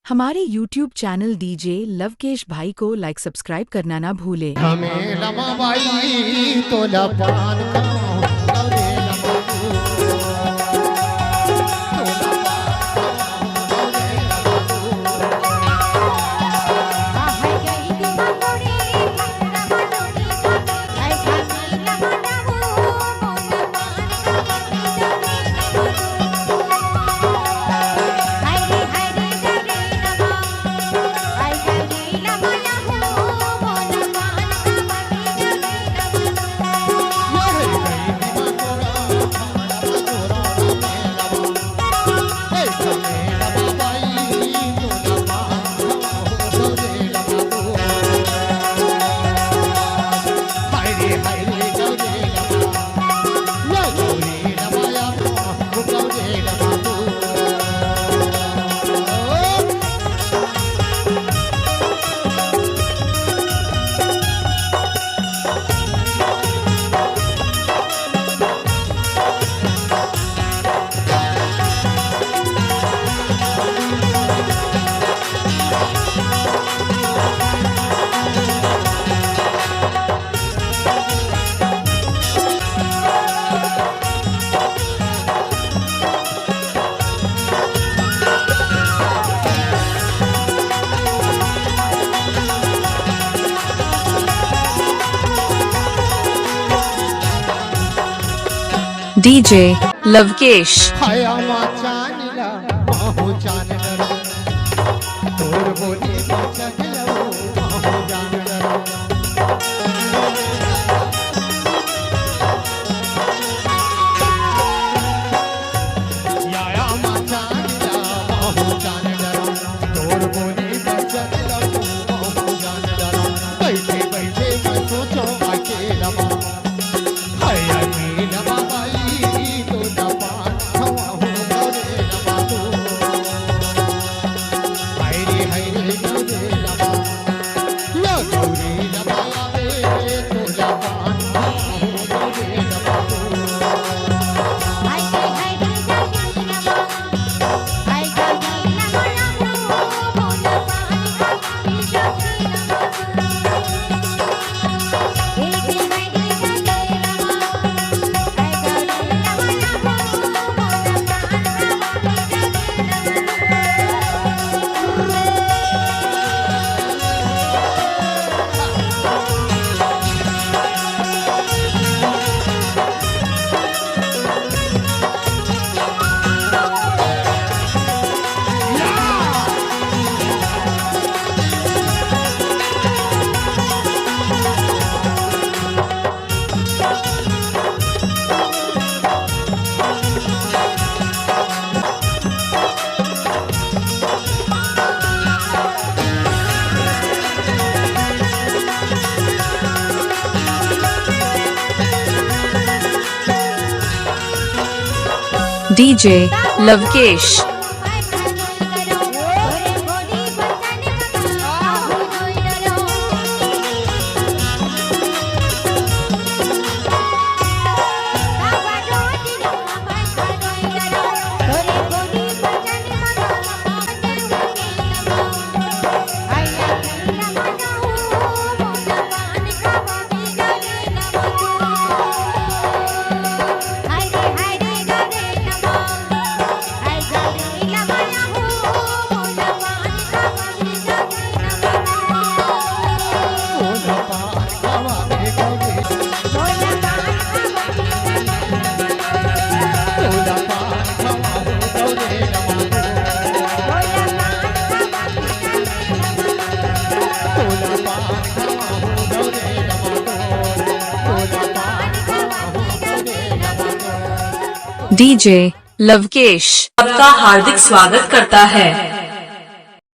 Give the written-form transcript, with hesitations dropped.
हमारे YouTube channel DJ Lavkesh भाई को लाइक सब्सक्राइब करना ना भूले। हमें लमा बाई तो लपान का डीजे लवकेश। हाया चानिला माहू जान डरो तोर बोले बचा गलो माहू जान डरो याया चानिला माहू जान डरो तोर बोले बचा गलो माहू जान डरो बैठे बैठे मैं सोचो अकेला हाया नीला डीजे लवकेश। डीजे लवकेश आपका हार्दिक स्वागत करता है।